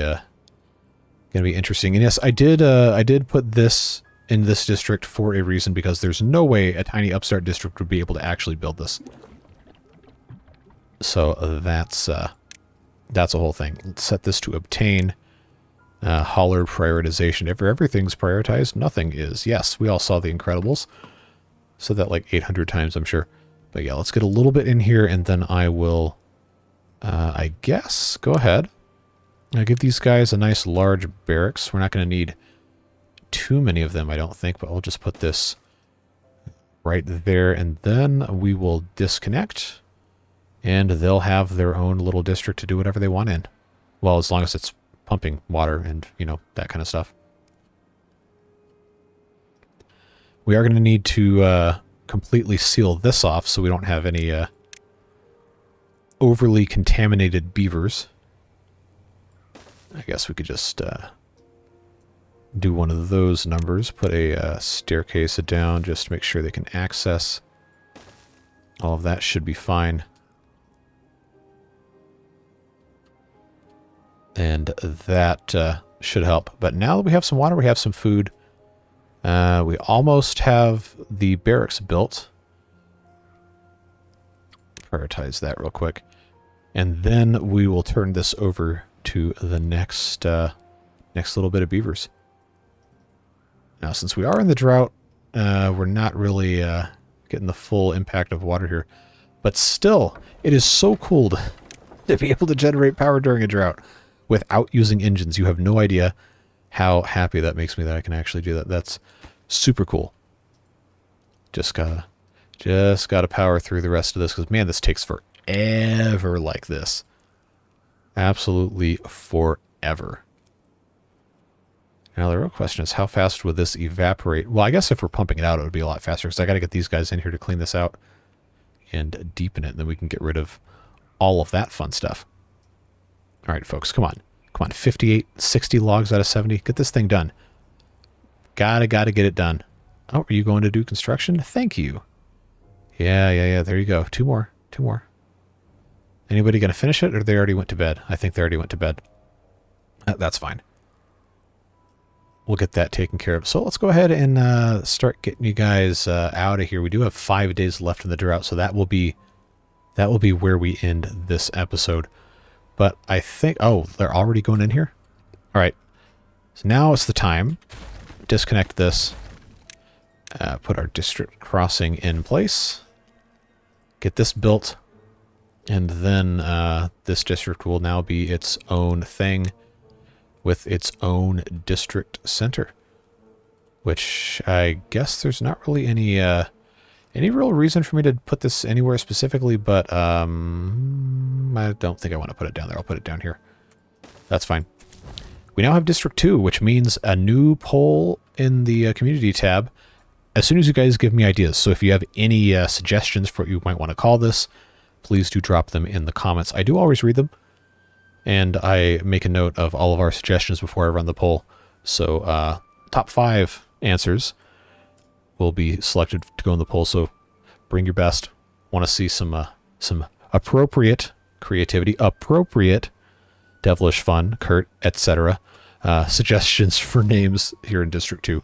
interesting. And yes, I did put this in this district for a reason, because there's no way a tiny upstart district would be able to actually build this. So that's a whole thing. Let's set this to obtain. Holler prioritization. If everything's prioritized, nothing is. Yes, we all saw The Incredibles. Said that like 800 times, I'm sure. But yeah, let's get a little bit in here, and then I will, I guess, go ahead. I'll give these guys a nice large barracks. We're not going to need too many of them, I don't think, but I'll just put this right there, and then we will disconnect, and they'll have their own little district to do whatever they want in. Well, as long as it's pumping water and, you know, that kind of stuff. We are going to need to completely seal this off so we don't have any overly contaminated beavers. I guess we could just do one of those numbers. Put a staircase down just to make sure they can access. All of that should be fine. And that should help. But now that we have some water, we have some food. We almost have the barracks built. Prioritize that real quick. And then we will turn this over to the next little bit of beavers. Now, since we are in the drought, we're not really getting the full impact of water here. But still, it is so cool to be able to generate power during a drought without using engines. You have no idea how happy that makes me that I can actually do that. That's super cool. Just gotta power through the rest of this, because man, this takes forever like this. Absolutely forever. Now the real question is, how fast would this evaporate? Well, I guess if we're pumping it out, it would be a lot faster, because I got to get these guys in here to clean this out and deepen it, and then we can get rid of all of that fun stuff. All right, folks, come on. Come on, 58, 60 logs out of 70. Get this thing done. Gotta get it done. Oh, are you going to do construction? Thank you. Yeah. There you go. Two more. Anybody going to finish it, or they already went to bed? I think they already went to bed. That's fine. We'll get that taken care of. So let's go ahead and start getting you guys out of here. We do have 5 days left in the drought, so that will be where we end this episode. But I think... Oh, they're already going in here? All right. So now it's the time. Disconnect this. Put our district crossing in place. Get this built. And then this district will now be its own thing with its own district center. Which I guess there's not really any real reason for me to put this anywhere specifically, but I don't think I want to put it down there. I'll put it down here. That's fine. We now have District 2, which means a new poll in the community tab as soon as you guys give me ideas. So if you have any suggestions for what you might want to call this, please do drop them in the comments. I do always read them, and I make a note of all of our suggestions before I run the poll. So top 5 answers will be selected to go in the poll, so bring your best. Want to see some appropriate creativity, appropriate devilish fun, Kurt, etc. Suggestions for names here in District 2.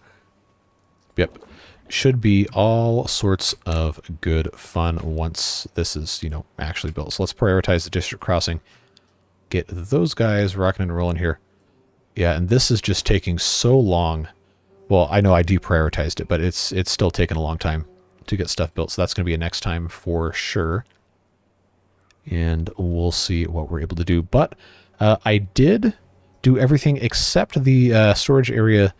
Yep. Should be all sorts of good fun once this is, actually built. So let's prioritize the district crossing. Get those guys rocking and rolling here. Yeah, and this is just taking so long. Well, I know I deprioritized it, but it's still taking a long time to get stuff built. So that's going to be a next time for sure. And we'll see what we're able to do. But I did do everything except the storage area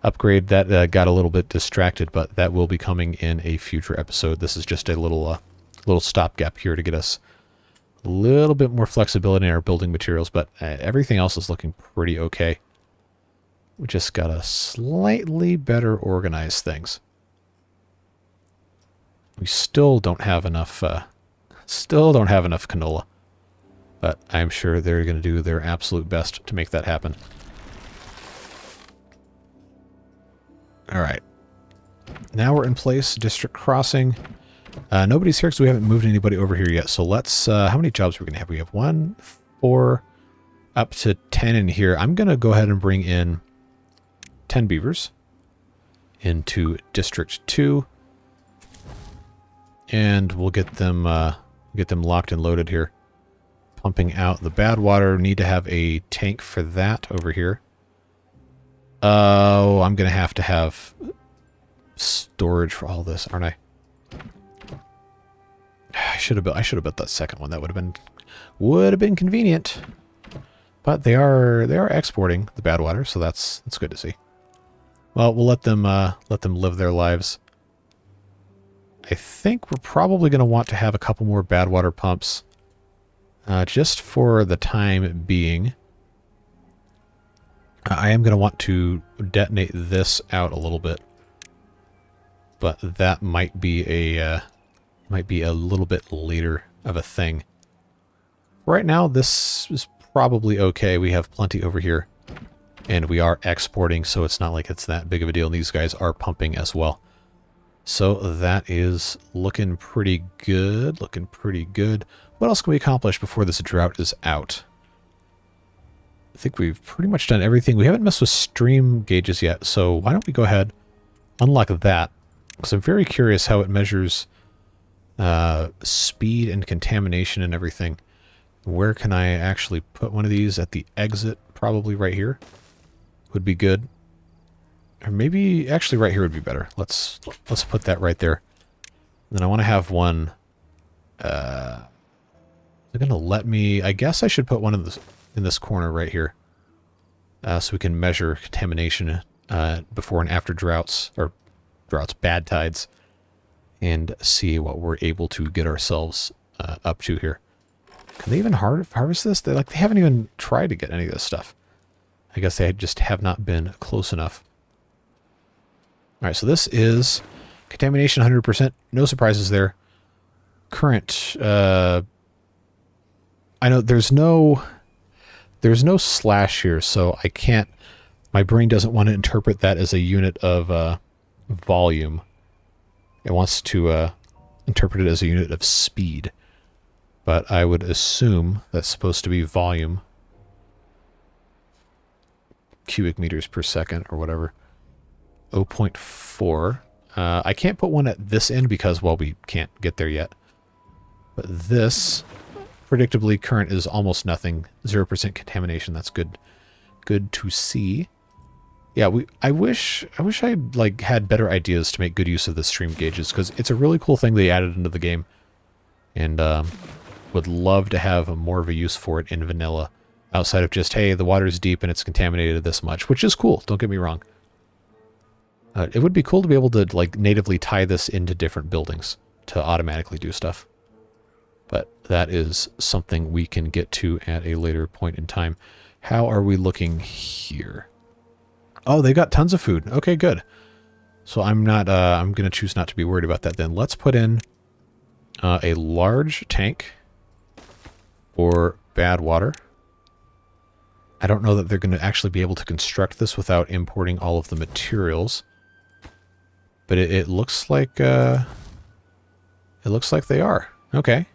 upgrade. That got a little bit distracted, but that will be coming in a future episode. This is just a little stopgap here to get us a little bit more flexibility in our building materials, but everything else is looking pretty okay. We just gotta slightly better organize things. We still don't have enough canola, but I'm sure they're going to do their absolute best to make that happen. All right. Now we're in place. District crossing. Nobody's here because we haven't moved anybody over here yet. So let's... how many jobs are we going to have? We have 1, 4, up to 10 in here. I'm going to go ahead and bring in 10 beavers into District 2. And we'll get them locked and loaded here. Pumping out the Badwater. Need to have a tank for that over here. Oh, I'm going to have storage for all this, aren't I? I should have built that second one. That would have been convenient. But they are exporting the Badwater, so that's good to see. Well, we'll let them live their lives. I think we're probably going to want to have a couple more Badwater pumps just for the time being. I am going to want to detonate this out a little bit, but that might be a little bit later of a thing. Right now, this is probably okay. We have plenty over here. and we are exporting, so it's not like it's that big of a deal. And these guys are pumping as well. So that is looking pretty good, looking pretty good. What else can we accomplish before this drought is out? I think we've pretty much done everything. We haven't messed with stream gauges yet, so why don't we go ahead, unlock that, because I'm very curious how it measures speed and contamination and everything. Where can I actually put one of these? At the exit, probably right here would be good. Or maybe, actually right here would be better. Let's put that right there. And then I want to have one, they're going to let me, I guess I should put one in this corner right here. So we can measure contamination before and after droughts, or bad tides, and see what we're able to get ourselves up to here. Can they even harvest this? They haven't even tried to get any of this stuff. I guess they just have not been close enough. All right, so this is contamination 100%. No surprises there. Current. I know there's no slash here, so I can't. My brain doesn't want to interpret that as a unit of volume. It wants to interpret it as a unit of speed. But I would assume that's supposed to be volume. Cubic meters per second or whatever. 0.4. I can't put one at this end because, well, we can't get there yet. But this, predictably, current is almost nothing. 0% contamination. That's good. Good to see. Yeah, I wish I'd had better ideas to make good use of the stream gauges, because it's a really cool thing they added into the game, and would love to have more of a use for it in vanilla, outside of just, hey, the water's deep and it's contaminated this much, which is cool. Don't get me wrong. It would be cool to be able to natively tie this into different buildings to automatically do stuff. But that is something we can get to at a later point in time. How are we looking here? Oh, they got tons of food. Okay, good. So I'm going to choose not to be worried about that then. Let's put in a large tank for Badwater. I don't know that they're going to actually be able to construct this without importing all of the materials. But it looks like they are. Okay.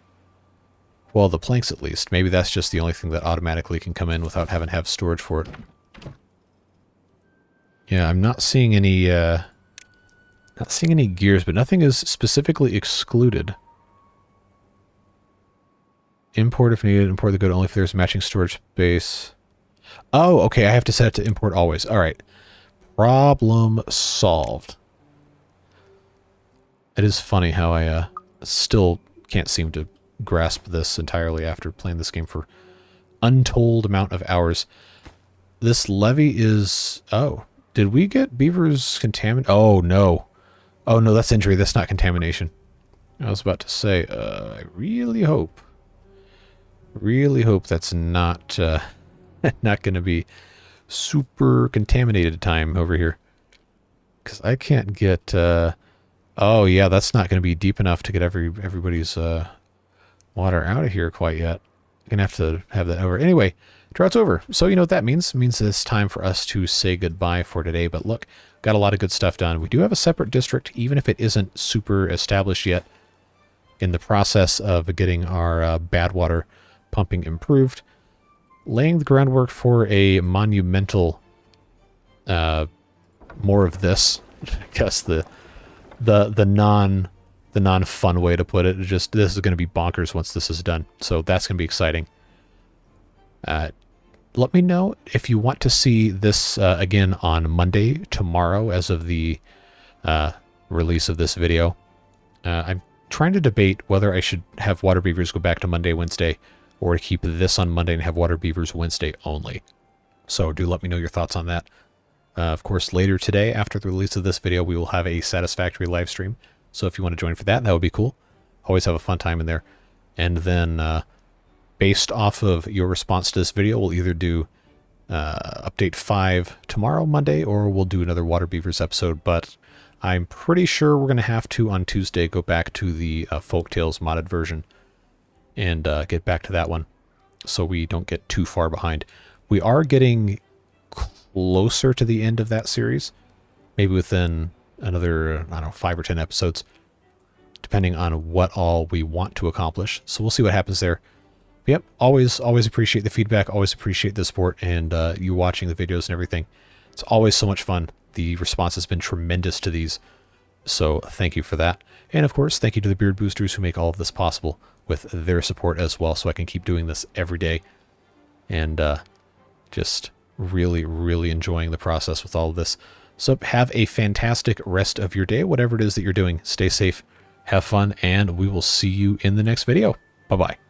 Well, the planks at least. Maybe that's just the only thing that automatically can come in without having to have storage for it. Yeah, I'm not seeing any gears, but nothing is specifically excluded. Import if needed. Import the good only if there's matching storage space. Oh, okay. I have to set it to import always. All right. Problem solved. It is funny how I still can't seem to grasp this entirely after playing this game for untold amount of hours. This levee is... Oh, did we get Beaver's contamination? Oh, no. Oh, no, that's injury. That's not contamination. I was about to say, I really hope that's not not going to be super contaminated time over here. Because I can't get... oh, yeah, that's not going to be deep enough to get everybody's water out of here quite yet. I'm going to have to have that over. Anyway, drought's over. So you know what that means? It means it's time for us to say goodbye for today. But look, got a lot of good stuff done. We do have a separate district, even if it isn't super established yet, in the process of getting our Badwater pumping improved. Laying the groundwork for a monumental more of this. I guess the non-fun way to put it. Just this is going to be bonkers once this is done. So that's going to be exciting. Let me know if you want to see this again on Monday, tomorrow, as of the release of this video. I'm trying to debate whether I should have water beavers go back to Monday, Wednesday, or keep this on Monday and have water beavers Wednesday only. So do let me know your thoughts on that. Of course, later today, after the release of this video, we will have a satisfactory live stream. So if you want to join for that, that would be cool. Always have a fun time in there. And then, based off of your response to this video, we'll either do update 5 tomorrow, Monday, or we'll do another Water Beavers episode. But I'm pretty sure we're going to have to, on Tuesday, go back to the Folktales modded version and get back to that one so we don't get too far behind. We are getting closer to the end of that series. Maybe within another, I don't know, 5 or 10 episodes, depending on what all we want to accomplish. So we'll see what happens there. But yep, always appreciate the feedback, always appreciate the support, and you watching the videos and everything. It's always so much fun. The response has been tremendous to these, so thank you for that. And of course, thank you to the Beard Boosters who make all of this possible with their support as well, so I can keep doing this every day. And just really enjoying the process with all of this. So have a fantastic rest of your day, whatever it is that you're doing. Stay safe, have fun, and we will see you in the next video. Bye-bye.